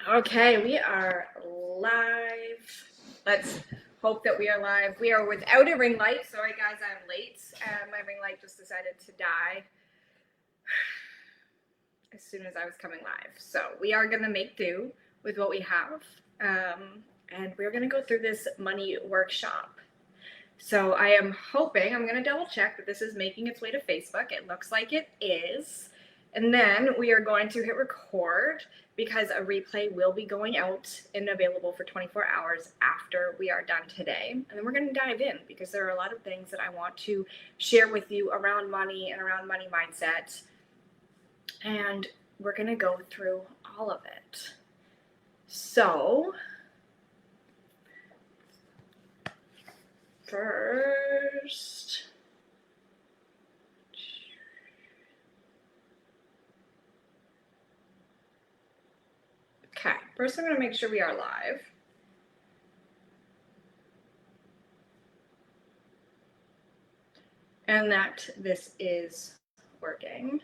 Okay, we are live. Let's hope that we are live. We are without a ring light. Sorry, guys, I'm late. My ring light just decided to die as soon as I was coming live. So we are going to make do with what we have. And we're going to go through this money workshop. So I am hoping, I'm going to double check that this is making its way to Facebook. It looks like it is. And then we are going to hit record because a replay will be going out and available for 24 hours after we are done today. And then we're going to dive in because there are a lot of things that I want to share with you around money and around money mindset. And we're going to go through all of it. So first, okay, first I'm going to make sure we are live. And that this is working.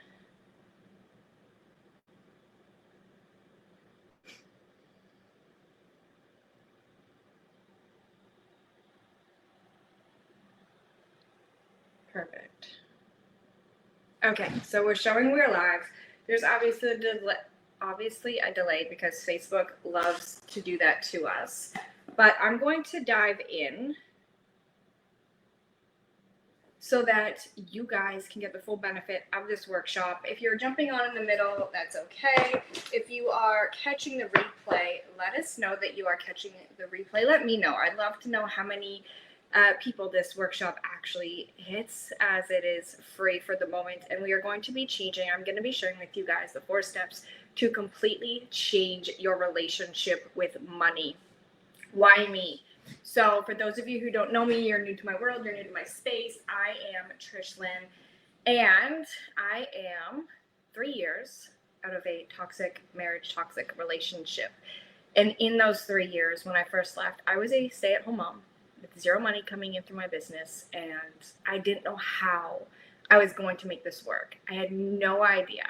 Perfect. Okay, so we're showing we're live. There's obviously a delay because Facebook loves to do that to us. But I'm going to dive in so that you guys can get the full benefit of this workshop. If you're jumping on in the middle, that's okay. If you are catching the replay, let us know that you are catching the replay. Let me know. I'd love to know how many people this workshop actually hits, as it is free for the moment. And we are going to be changing. I'm going to be sharing with you guys the 4 steps to completely change your relationship with money. Why me? So for those of you who don't know me, you're new to my world, you're new to my space, I am Trish Lynn, and I am 3 years out of a toxic marriage, toxic relationship. And in those 3 years, when I first left, I was a stay-at-home mom with zero money coming in through my business, and I didn't know how I was going to make this work. I had no idea.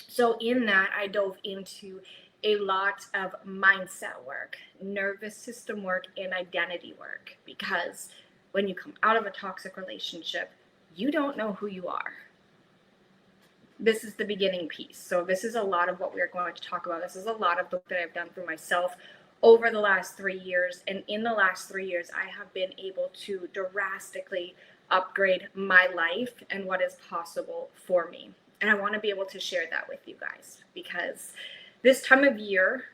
So in that, I dove into a lot of mindset work, nervous system work, and identity work, because when you come out of a toxic relationship, you don't know who you are. This is the beginning piece. So this is a lot of what we're going to talk about. This is a lot of the work that I've done for myself over the last 3 years. And in the last 3 years, I have been able to drastically upgrade my life and what is possible for me. And I want to be able to share that with you guys, because this time of year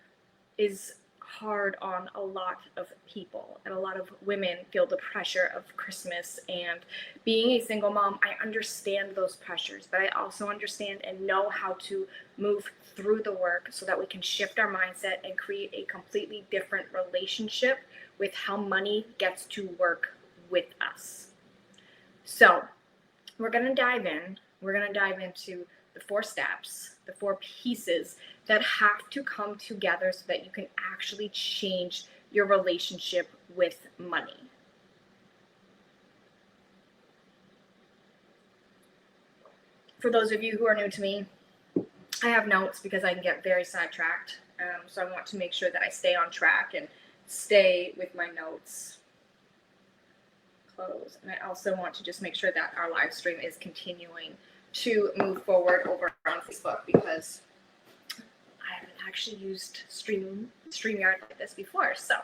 is hard on a lot of people, and a lot of women feel the pressure of Christmas. And being a single mom, I understand those pressures, but I also understand and know how to move through the work so that we can shift our mindset and create a completely different relationship with how money gets to work with us. So we're going to dive in. We're going to dive into the 4 steps, the 4 pieces that have to come together so that you can actually change your relationship with money. For those of you who are new to me, I have notes because I can get very sidetracked. So I want to make sure that I stay on track and stay with my notes. Close. And I also want to just make sure that our live stream is continuing to move forward over on Facebook, because I haven't actually used StreamYard like this before. So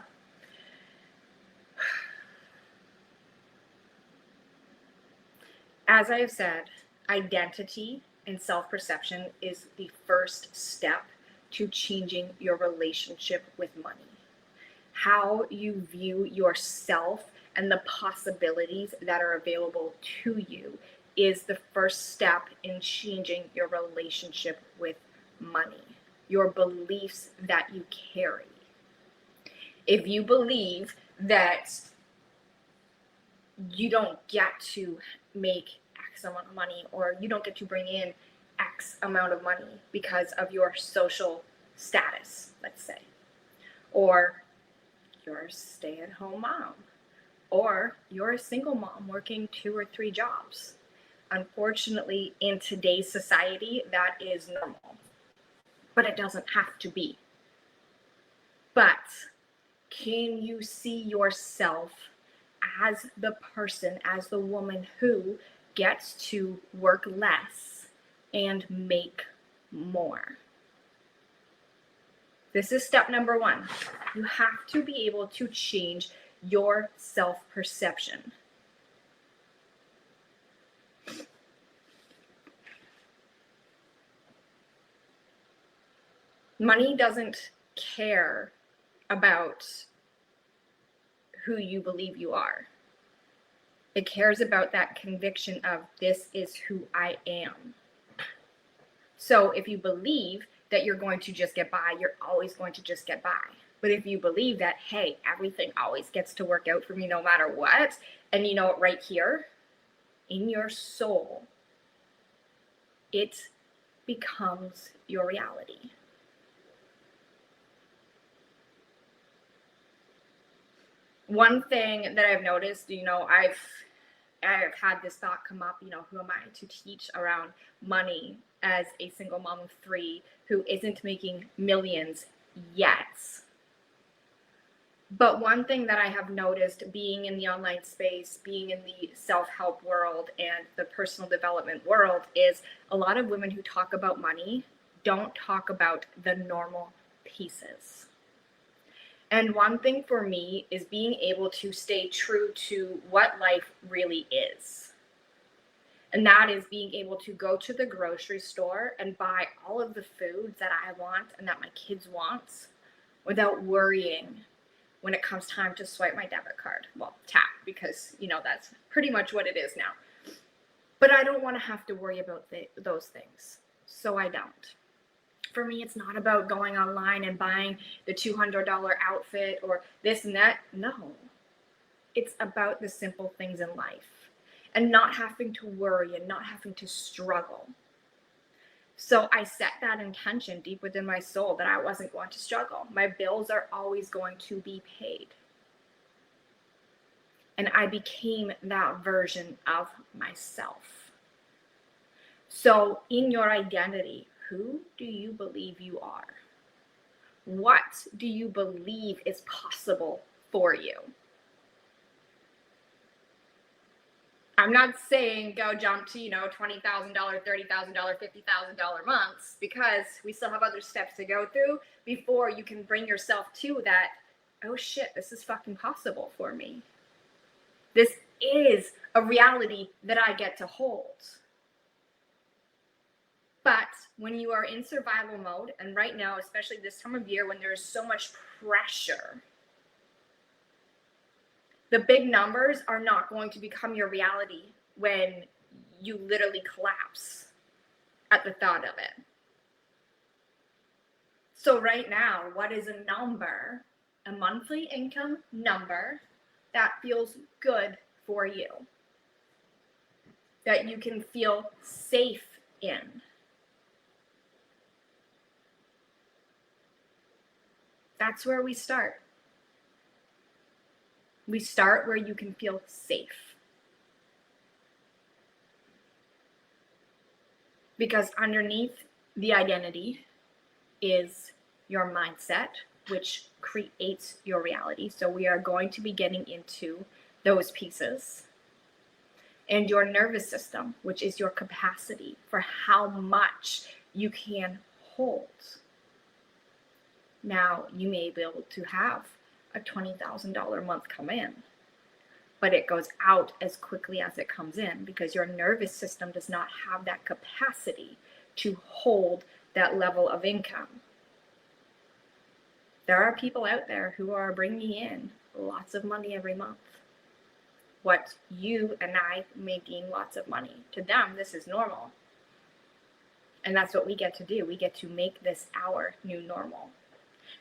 as I have said, identity and self-perception is the first step to changing your relationship with money. How you view yourself and the possibilities that are available to you is the first step in changing your relationship with money. Your beliefs that you carry. If you believe that you don't get to make X amount of money, or you don't get to bring in X amount of money because of your social status, let's say, or you're a stay-at-home mom, or you're a single mom working 2 or 3 jobs. Unfortunately, in today's society, that is normal, but it doesn't have to be. But can you see yourself as the person, as the woman who gets to work less and make more? This is step number one. You have to be able to change your self-perception. Money doesn't care about who you believe you are. It cares about that conviction of, this is who I am. So if you believe that you're going to just get by, you're always going to just get by. But if you believe that, hey, everything always gets to work out for me no matter what, and you know it right here in your soul, it becomes your reality. One thing that I've noticed, I've had this thought come up, who am I to teach around money as a single mom of 3 who isn't making millions yet? But one thing that I have noticed being in the online space, being in the self-help world and the personal development world, is a lot of women who talk about money don't talk about the normal pieces. And one thing for me is being able to stay true to what life really is. And that is being able to go to the grocery store and buy all of the foods that I want and that my kids want without worrying when it comes time to swipe my debit card. Well, tap, because, that's pretty much what it is now. But I don't want to have to worry about those things. So I don't. For me, it's not about going online and buying the $200 outfit or this and that. No. It's about the simple things in life and not having to worry and not having to struggle. So I set that intention deep within my soul that I wasn't going to struggle. My bills are always going to be paid. And I became that version of myself. So in your identity, who do you believe you are? What do you believe is possible for you? I'm not saying go jump to, $20,000, $30,000, $50,000 months, because we still have other steps to go through before you can bring yourself to that, oh shit, this is fucking possible for me. This is a reality that I get to hold. But when you are in survival mode, and right now, especially this time of year when there's so much pressure, the big numbers are not going to become your reality when you literally collapse at the thought of it. So right now, what is a number, a monthly income number that feels good for you, that you can feel safe in? That's where we start. We start where you can feel safe. Because underneath the identity is your mindset, which creates your reality. So we are going to be getting into those pieces. And your nervous system, which is your capacity for how much you can hold. Now, you may be able to have a $20,000 month come in, but it goes out as quickly as it comes in because your nervous system does not have that capacity to hold that level of income. There are people out there who are bringing in lots of money every month. What you and I making lots of money, to them, this is normal. And that's what we get to do. We get to make this our new normal.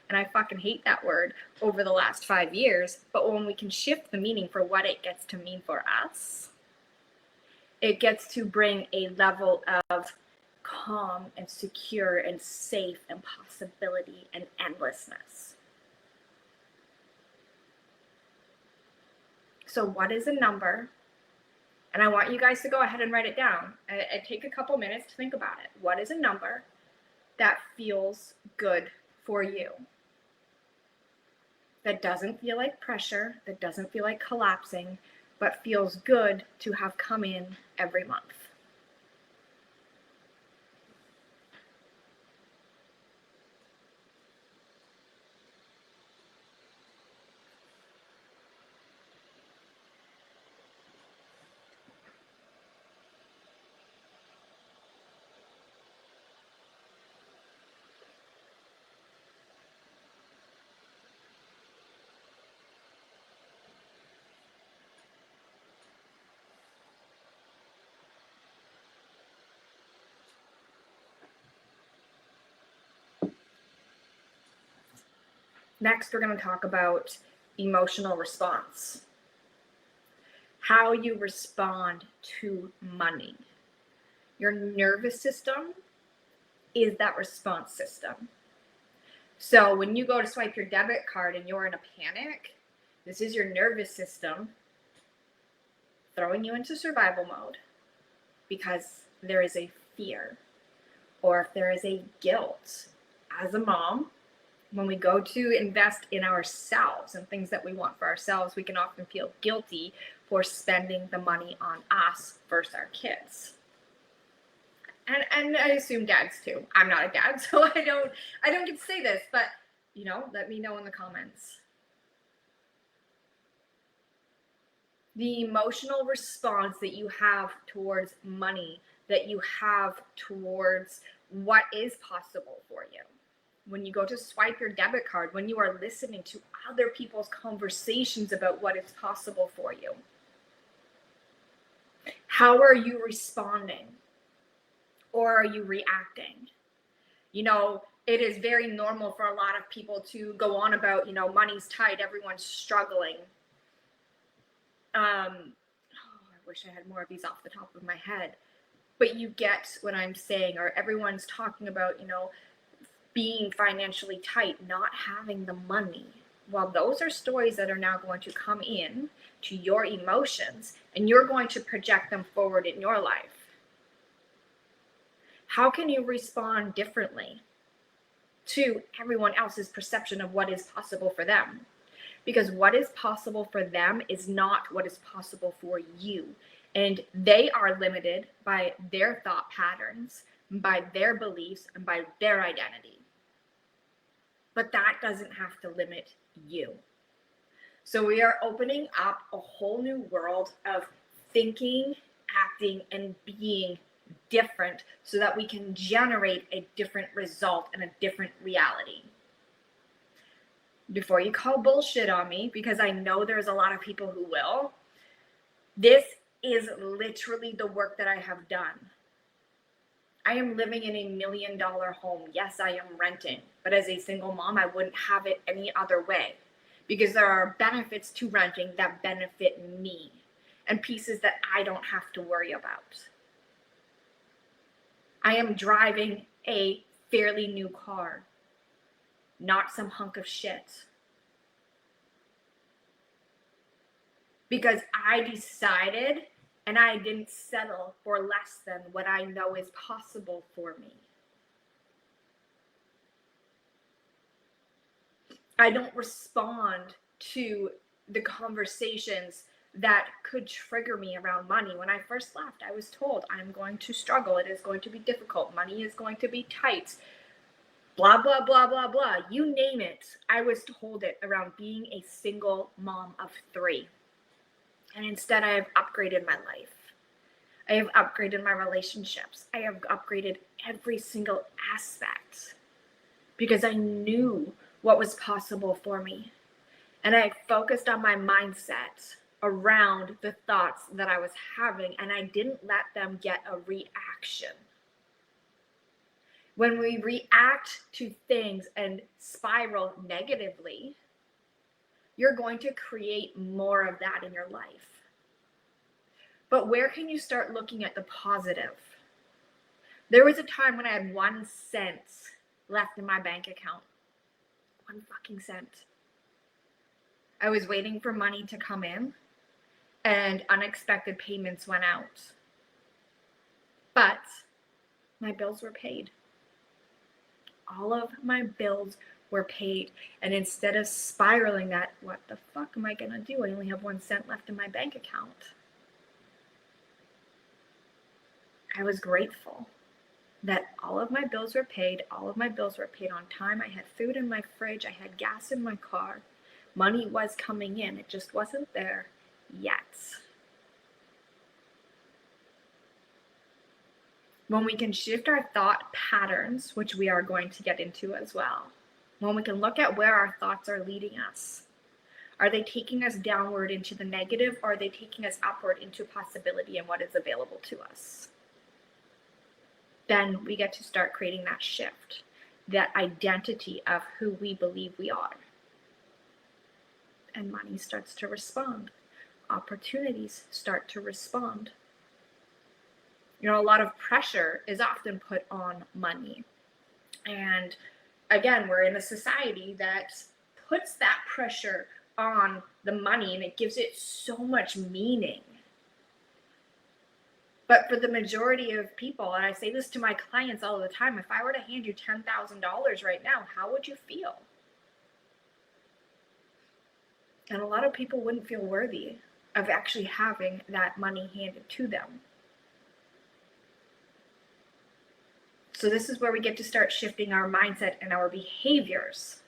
And I fucking hate that word over the last 5 years, but when we can shift the meaning for what it gets to mean for us, it gets to bring a level of calm and secure and safe and possibility and endlessness. So what is a number? And I want you guys to go ahead and write it down. And take a couple minutes to think about it. What is a number that feels good for you? that doesn't feel like pressure, that doesn't feel like collapsing, but feels good to have come in every month. Next, we're going to talk about emotional response. How you respond to money. Your nervous system is that response system. So when you go to swipe your debit card and you're in a panic, this is your nervous system throwing you into survival mode because there is a fear, or if there is a guilt. As a mom, when we go to invest in ourselves and things that we want for ourselves, we can often feel guilty for spending the money on us versus our kids. And I assume dads too. I'm not a dad, so I don't get to say this, but let me know in the comments. The emotional response that you have towards money, that you have towards what is possible for you. When you go to swipe your debit card, when you are listening to other people's conversations about what is possible for you. How are you responding? Or are you reacting? It is very normal for a lot of people to go on about, money's tight, everyone's struggling. I wish I had more of these off the top of my head. But you get what I'm saying, or everyone's talking about, being financially tight, not having the money. Well, those are stories that are now going to come in to your emotions, and you're going to project them forward in your life. How can you respond differently to everyone else's perception of what is possible for them? Because what is possible for them is not what is possible for you. And they are limited by their thought patterns, by their beliefs, and by their identity. But that doesn't have to limit you. So we are opening up a whole new world of thinking, acting, and being different so that we can generate a different result and a different reality. Before you call bullshit on me, because I know there's a lot of people who will, this is literally the work that I have done. I am living in $1 million home. Yes, I am renting, but as a single mom, I wouldn't have it any other way, because there are benefits to renting that benefit me and pieces that I don't have to worry about. I am driving a fairly new car, not some hunk of shit. Because I decided and I didn't settle for less than what I know is possible for me. I don't respond to the conversations that could trigger me around money. When I first left, I was told I'm going to struggle. It is going to be difficult. Money is going to be tight. Blah, blah, blah, blah, blah. You name it. I was told it around being a single mom of 3. And instead, I have upgraded my life. I have upgraded my relationships. I have upgraded every single aspect because I knew what was possible for me. And I focused on my mindset around the thoughts that I was having, and I didn't let them get a reaction. When we react to things and spiral negatively, you're going to create more of that in your life. But where can you start looking at the positive? There was a time when I had 1 cent left in my bank account. 1 fucking cent. I was waiting for money to come in, and unexpected payments went out. But my bills were paid. All of my bills were paid. And instead of spiraling that, what the fuck am I going to do? I only have 1 cent left in my bank account. I was grateful that all of my bills were paid. All of my bills were paid on time. I had food in my fridge. I had gas in my car. Money was coming in. It just wasn't there yet. When we can shift our thought patterns, which we are going to get into as well, when we can look at where our thoughts are leading us, are they taking us downward into the negative, or are they taking us upward into possibility and what is available to us? Then we get to start creating that shift, that identity of who we believe we are. And money starts to respond. Opportunities start to respond. You know, a lot of pressure is often put on money. And again, we're in a society that puts that pressure on the money, and it gives it so much meaning. But for the majority of people, and I say this to my clients all the time, if I were to hand you $10,000 right now, how would you feel? And a lot of people wouldn't feel worthy of actually having that money handed to them. So this is where we get to start shifting our mindset and our behaviors.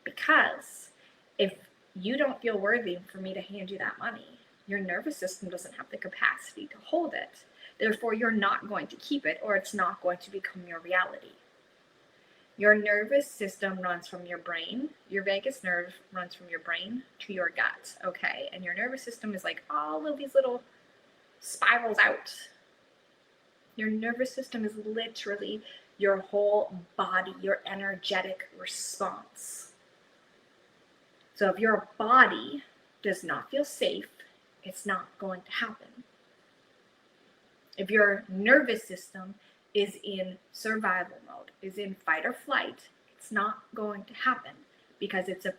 Because if you don't feel worthy for me to hand you that money, your nervous system doesn't have the capacity to hold it. Therefore, you're not going to keep it, or it's not going to become your reality. Your nervous system runs from your brain. Your vagus nerve runs from your brain to your gut, okay? And your nervous system is like all of these little spirals out. Your nervous system is literally your whole body, your energetic response. So if your body does not feel safe, it's not going to happen. If your nervous system is in survival mode, is in fight or flight, it's not going to happen, because it's a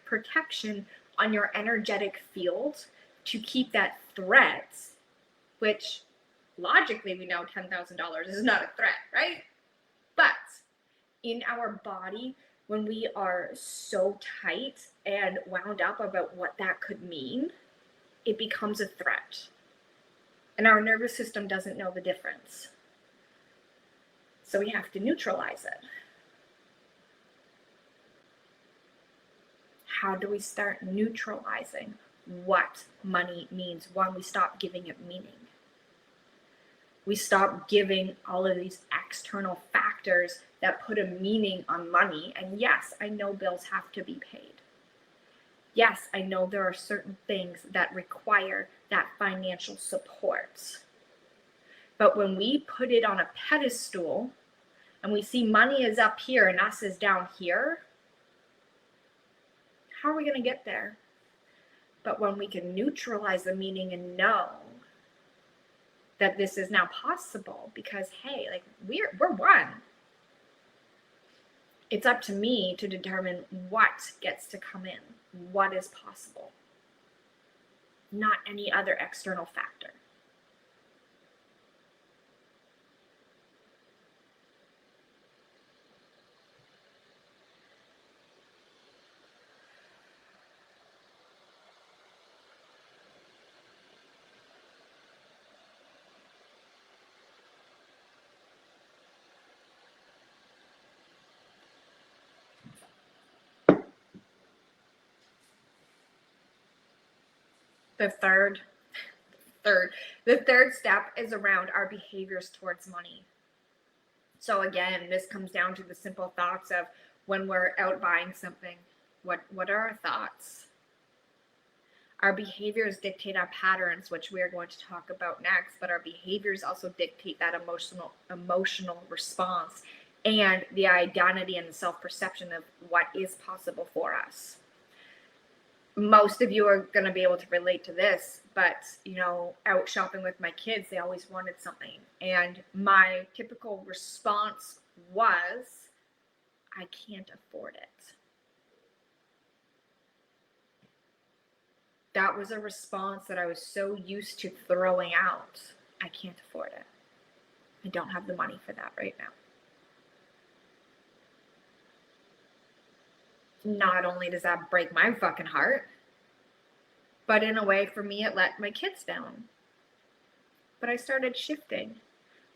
protection on your energetic field to keep that threat, which logically we know $10,000 is not a threat, right? But in our body, when we are so tight and wound up about what that could mean, it becomes a threat. And our nervous system doesn't know the difference. So we have to neutralize it. How do we start neutralizing what money means when we stop giving it meaning? We stop giving all of these external factors that put a meaning on money. And yes, I know bills have to be paid. Yes, I know there are certain things that require that financial support. But when we put it on a pedestal and we see money is up here and us is down here, how are we going to get there? But when we can neutralize the meaning and know that this is now possible, because hey, like we're one. It's up to me to determine what gets to come in, what is possible, not any other external factor. The third step is around our behaviors towards money. So again, this comes down to the simple thoughts of when we're out buying something, what are our thoughts? Our behaviors dictate our patterns, which we are going to talk about next, but our behaviors also dictate that emotional response and the identity and the self-perception of what is possible for us. Most of you are going to be able to relate to this, but out shopping with my kids, they always wanted something. And my typical response was, I can't afford it. That was a response that I was so used to throwing out. I can't afford it. I don't have the money for that right now. Not only does that break my fucking heart, but in a way for me, it let my kids down. But I started shifting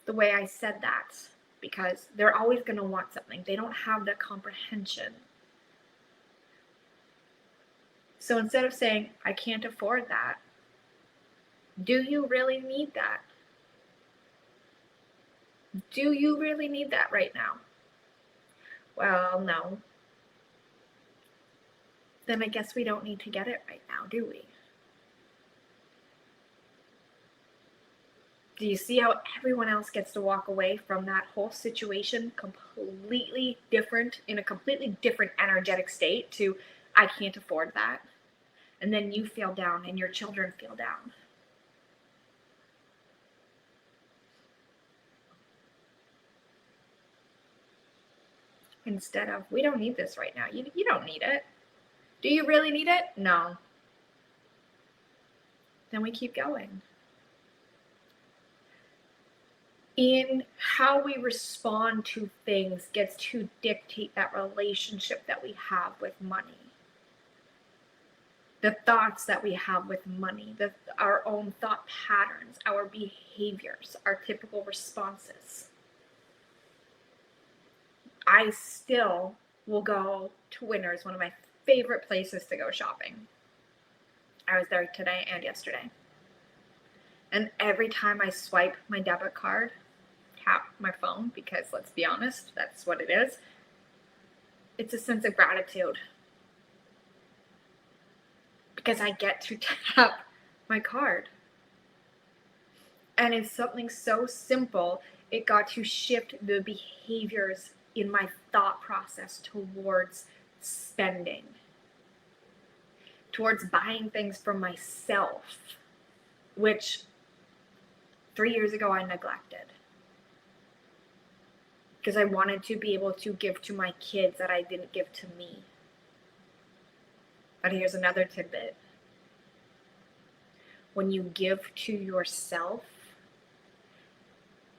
the way I said that because they're always going to want something. They don't have the comprehension. So instead of saying, I can't afford that, do you really need that? Do you really need that right now? Well, no. Then I guess we don't need to get it right now, do we? Do you see how everyone else gets to walk away from that whole situation completely different, in a completely different energetic state to, I can't afford that? And then you feel down and your children feel down. Instead of, we don't need this right now. You don't need it. Do you really need it? No. Then we keep going. In how we respond to things gets to dictate that relationship that we have with money. The thoughts that we have with money, our own thought patterns, our behaviors, our typical responses. I still will go to Winners, one of my favorite places to go shopping. I was there today and yesterday. And every time I swipe my debit card, tap my phone, because let's be honest, that's what it is, it's a sense of gratitude. Because I get to tap my card. And it's something so simple, it got to shift the behaviors in my thought process towards spending, towards buying things for myself, which 3 years ago I neglected. Because I wanted to be able to give to my kids that I didn't give to me. But here's another tidbit. When you give to yourself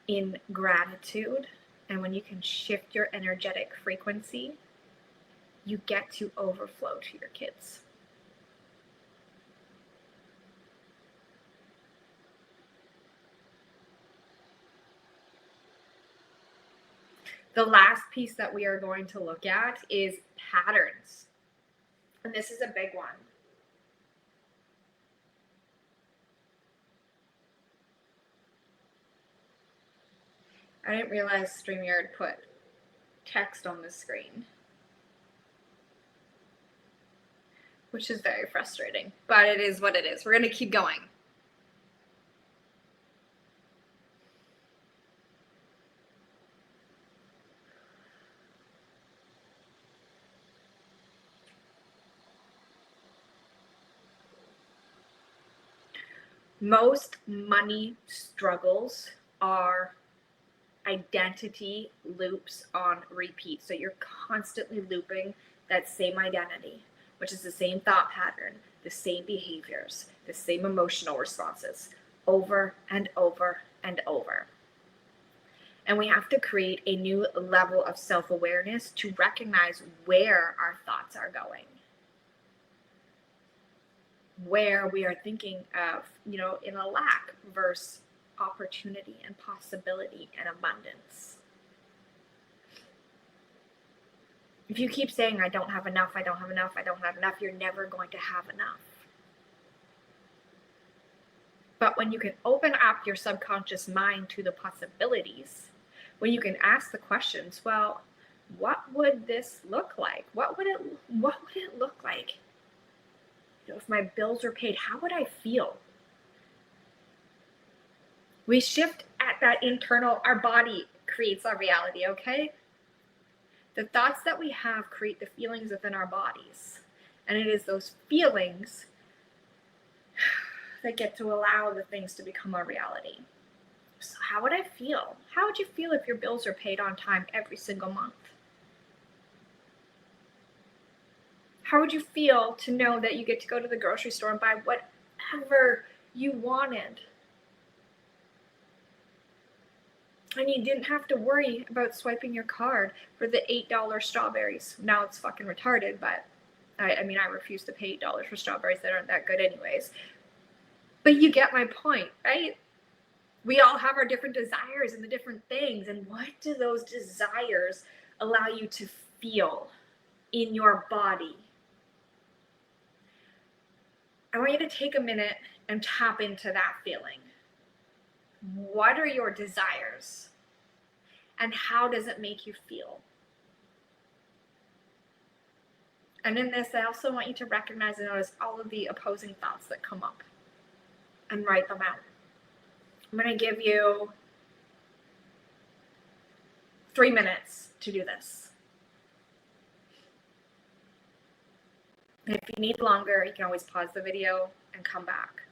in gratitude, and when you can shift your energetic frequency, you get to overflow to your kids. The last piece that we are going to look at is patterns. And this is a big one. I didn't realize StreamYard put text on the screen, which is very frustrating, but it is what it is. We're going to keep going. Most money struggles are identity loops on repeat. So you're constantly looping that same identity, which is the same thought pattern, the same behaviors, the same emotional responses over and over and over. And we have to create a new level of self-awareness to recognize where our thoughts are going, where we are thinking of, in a lack versus opportunity and possibility and abundance. If you keep saying, I don't have enough, I don't have enough, I don't have enough, you're never going to have enough. But when you can open up your subconscious mind to the possibilities, when you can ask the questions, well, what would this look like? What would it look like? If my bills are paid, how would I feel? We shift at that internal, our body creates our reality, okay? The thoughts that we have create the feelings within our bodies. And it is those feelings that get to allow the things to become our reality. So how would I feel? How would you feel if your bills are paid on time every single month? How would you feel to know that you get to go to the grocery store and buy whatever you wanted? And you didn't have to worry about swiping your card for the $8 strawberries. Now it's fucking retarded, but I mean, I refuse to pay $8 for strawberries that aren't that good anyways. But you get my point, right? We all have our different desires and the different things. And what do those desires allow you to feel in your body? I want you to take a minute and tap into that feeling. What are your desires? And how does it make you feel? And in this, I also want you to recognize and notice all of the opposing thoughts that come up and write them out. I'm going to give you 3 minutes to do this. And if you need longer, you can always pause the video and come back.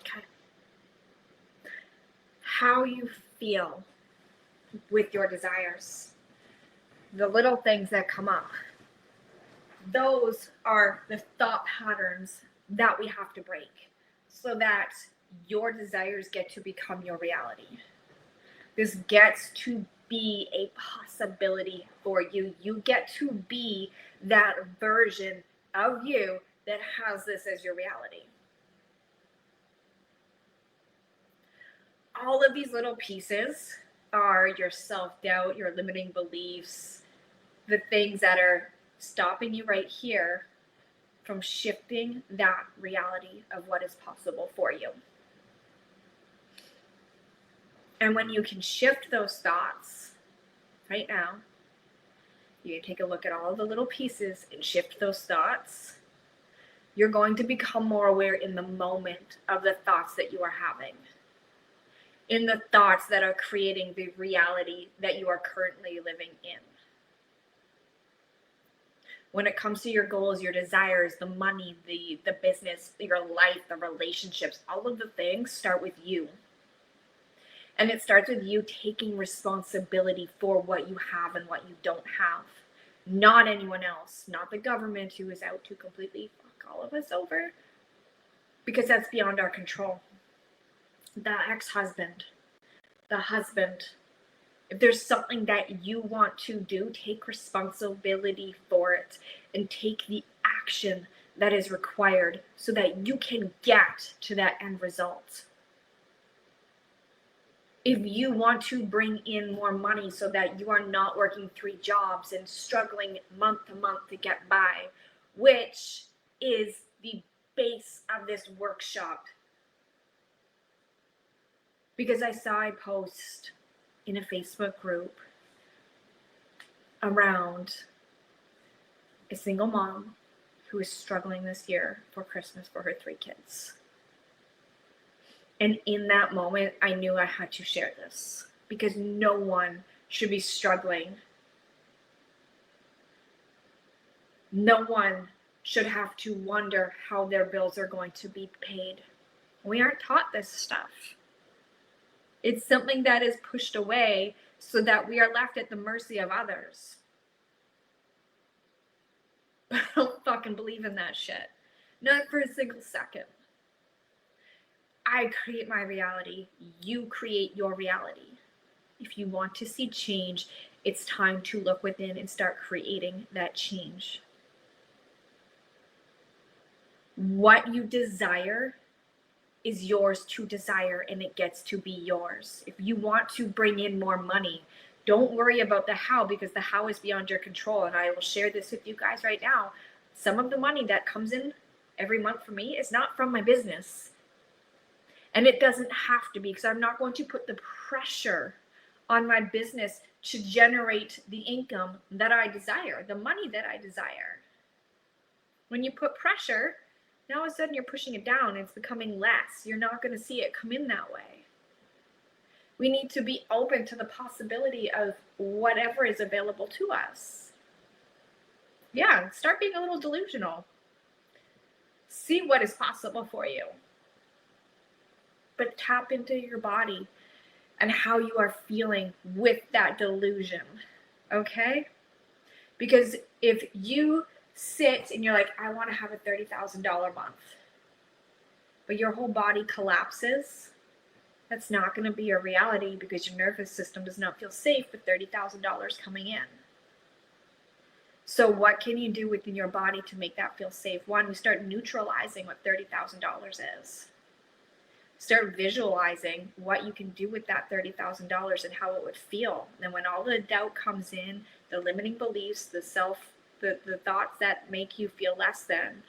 Okay. How you feel with your desires, the little things that come up, those are the thought patterns that we have to break so that your desires get to become your reality. This gets to be a possibility for you. You get to be that version of you that has this as your reality. All of these little pieces are your self-doubt, your limiting beliefs, the things that are stopping you right here from shifting that reality of what is possible for you. And when you can shift those thoughts right now, you can take a look at all of the little pieces and shift those thoughts. You're going to become more aware in the moment of the thoughts that you are having, in the thoughts that are creating the reality that you are currently living in. When it comes to your goals, your desires, the money, the business, your life, the relationships, all of the things start with you. And it starts with you taking responsibility for what you have and what you don't have. Not anyone else, not the government who is out to completely fuck all of us over, because that's beyond our control. The ex-husband, the husband, If there's something that you want to do, take responsibility for it and take the action that is required so that you can get to that end result. If you want to bring in more money so that you are not working 3 jobs and struggling month to month to get by, which is the base of this workshop. Because I saw a post in a Facebook group around a single mom who is struggling this year for Christmas for her 3 kids. And in that moment, I knew I had to share this because no one should be struggling. No one should have to wonder how their bills are going to be paid. We aren't taught this stuff. It's something that is pushed away so that we are left at the mercy of others. But I don't fucking believe in that shit. Not for a single second. I create my reality. You create your reality. If you want to see change, it's time to look within and start creating that change. What you desire is yours to desire, and it gets to be yours. If you want to bring in more money, don't worry about the how, because the how is beyond your control. And I will share this with you guys right now. Some of the money that comes in every month for me is not from my business. And it doesn't have to be, because I'm not going to put the pressure on my business to generate the income that I desire, the money that I desire. When you put pressure, now all of a sudden you're pushing it down. It's becoming less. You're not going to see it come in that way. We need to be open to the possibility of whatever is available to us. Yeah, start being a little delusional. See what is possible for you. But tap into your body and how you are feeling with that delusion, okay? Because if you sit and you're like, I want to have a $30,000 month, but your whole body collapses, that's not going to be a reality, because your nervous system does not feel safe with $30,000 coming in. So what can you do within your body to make that feel safe? One, we start neutralizing what $30,000 is. Start visualizing what you can do with that $30,000 and how it would feel. And when all the doubt comes in, the limiting beliefs, the thoughts that make you feel less than,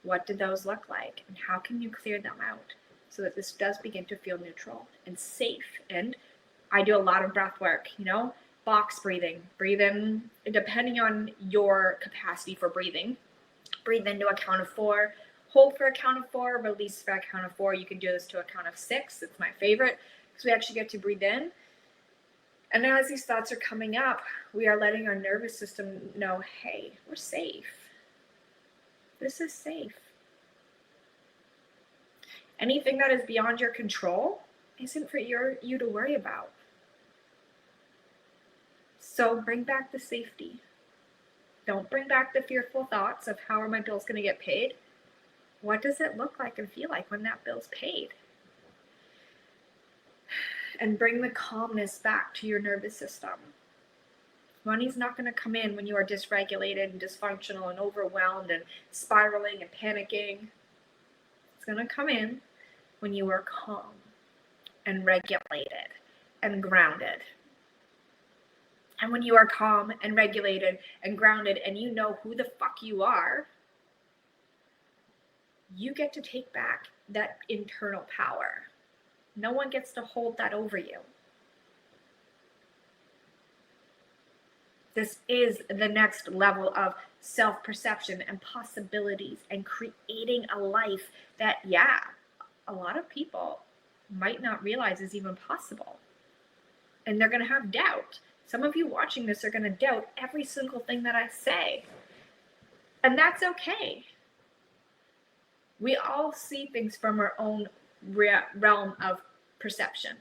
what do those look like? And how can you clear them out so that this does begin to feel neutral and safe? And I do a lot of breath work, box breathing. Breathe in, depending on your capacity for breathing. Breathe into a count of 4. Hold for a count of 4, release for a count of 4. You can do this to a count of 6. It's my favorite because we actually get to breathe in. And as these thoughts are coming up, we are letting our nervous system know, hey, we're safe. This is safe. Anything that is beyond your control isn't for you to worry about. So bring back the safety. Don't bring back the fearful thoughts of how are my bills going to get paid. What does it look like and feel like when that bill's paid? And bring the calmness back to your nervous system. Money's not going to come in when you are dysregulated and dysfunctional and overwhelmed and spiraling and panicking. It's going to come in when you are calm and regulated and grounded. And when you are calm and regulated and grounded and you know who the fuck you are, you get to take back that internal power. No one gets to hold that over you. This is the next level of self-perception and possibilities and creating a life that, a lot of people might not realize is even possible. And they're going to have doubt. Some of you watching this are going to doubt every single thing that I say. And that's okay. We all see things from our own realm of perception.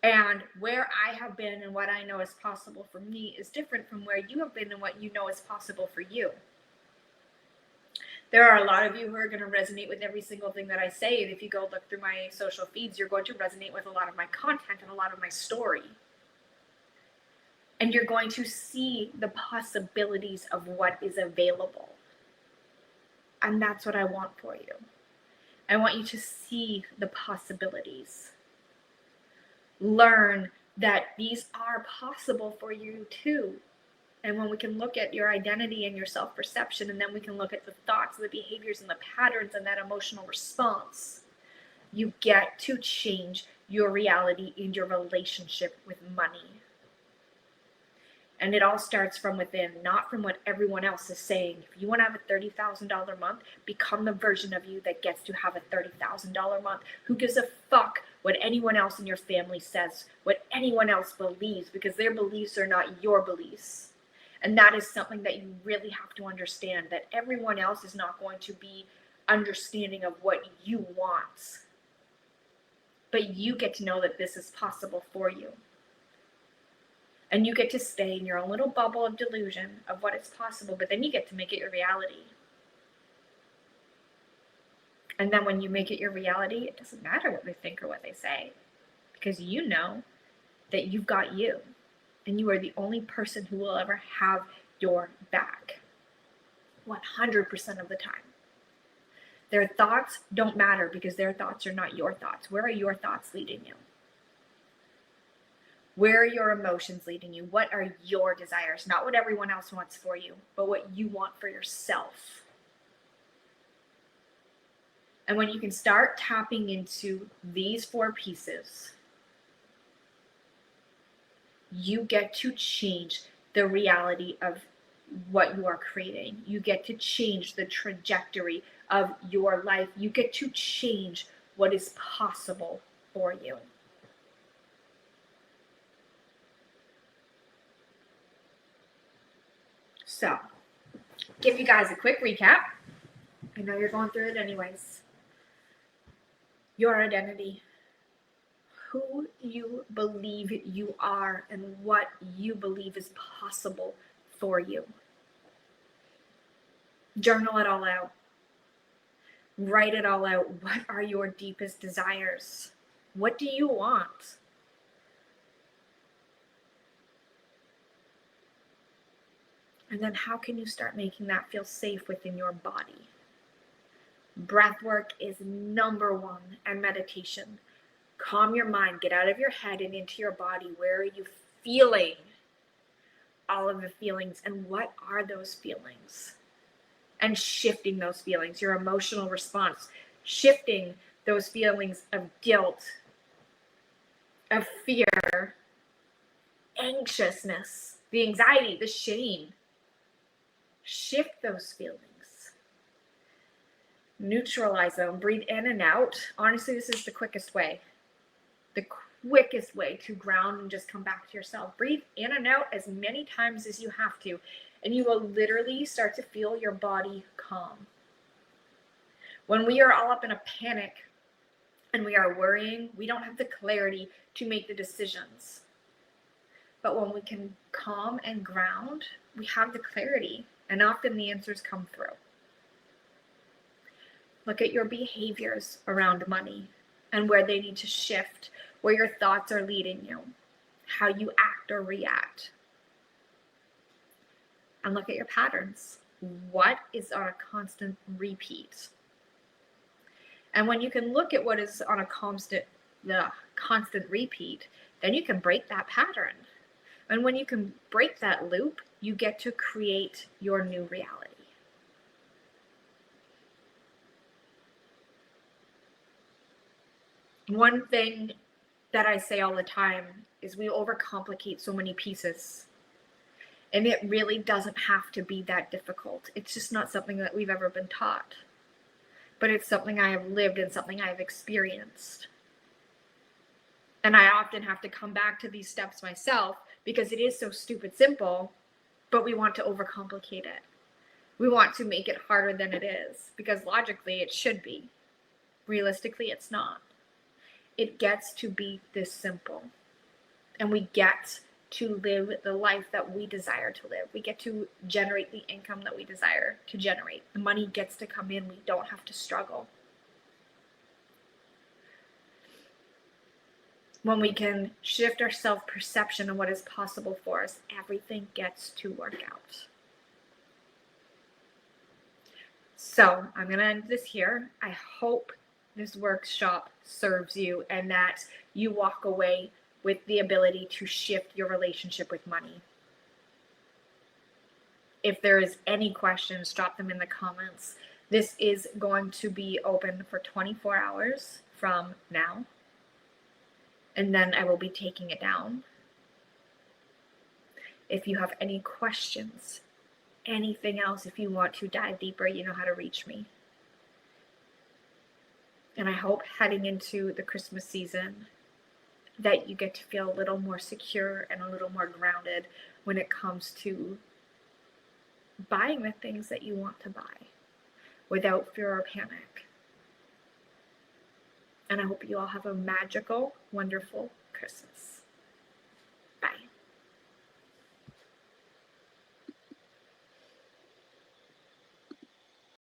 And where I have been and what I know is possible for me is different from where you have been and what you know is possible for you. There are a lot of you who are going to resonate with every single thing that I say. And if you go look through my social feeds, you're going to resonate with a lot of my content and a lot of my story. And you're going to see the possibilities of what is available. And that's what I want for you. I want you to see the possibilities. Learn that these are possible for you too. And when we can look at your identity and your self-perception, and then we can look at the thoughts, the behaviors, and the patterns and that emotional response, you get to change your reality in your relationship with money. And it all starts from within, not from what everyone else is saying. If you want to have a $30,000 month, become the version of you that gets to have a $30,000 month. Who gives a fuck what anyone else in your family says, what anyone else believes, because their beliefs are not your beliefs. And that is something that you really have to understand, that everyone else is not going to be understanding of what you want. But you get to know that this is possible for you. And you get to stay in your own little bubble of delusion of what is possible, but then you get to make it your reality. And then when you make it your reality, it doesn't matter what they think or what they say, because you know that you've got you, and you are the only person who will ever have your back 100% of the time. Their thoughts don't matter because their thoughts are not your thoughts. Where are your thoughts leading you? Where are your emotions leading you? What are your desires? Not what everyone else wants for you, but what you want for yourself. And when you can start tapping into these 4 pieces, you get to change the reality of what you are creating. You get to change the trajectory of your life. You get to change what is possible for you. So, give you guys a quick recap. I know you're going through it anyways. Your identity, who you believe you are, and what you believe is possible for you. Journal it all out. Write it all out. What are your deepest desires? What do you want? And then how can you start making that feel safe within your body? Breath work is number 1, and meditation. Calm your mind, get out of your head and into your body. Where are you feeling all of the feelings, and what are those feelings? And shifting those feelings, your emotional response, shifting those feelings of guilt, of fear, anxiousness, the anxiety, the shame. Shift those feelings. Neutralize them. Breathe in and out. Honestly, this is the quickest way. The quickest way to ground and just come back to yourself. Breathe in and out as many times as you have to, and you will literally start to feel your body calm. When we are all up in a panic and we are worrying, we don't have the clarity to make the decisions. But when we can calm and ground, we have the clarity, and often the answers come through. Look at your behaviors around money and where they need to shift, where your thoughts are leading you, how you act or react. And look at your patterns. What is on a constant repeat? And when you can look at what is on a constant repeat, then you can break that pattern. And when you can break that loop, you get to create your new reality. One thing that I say all the time is we overcomplicate so many pieces. And it really doesn't have to be that difficult. It's just not something that we've ever been taught. But it's something I have lived and something I have experienced. And I often have to come back to these steps myself because it is so stupid simple, but we want to overcomplicate it. We want to make it harder than it is because logically it should be. Realistically, it's not. It gets to be this simple. And we get to live the life that we desire to live. We get to generate the income that we desire to generate. The money gets to come in. We don't have to struggle. When we can shift our self-perception of what is possible for us, everything gets to work out. So I'm going to end this here. I hope this workshop serves you and that you walk away with the ability to shift your relationship with money. If there is any questions, drop them in the comments. This is going to be open for 24 hours from now, and then I will be taking it down. If you have any questions, anything else, if you want to dive deeper, you know how to reach me. And I hope heading into the Christmas season that you get to feel a little more secure and a little more grounded when it comes to buying the things that you want to buy without fear or panic. And I hope you all have a magical, wonderful Christmas.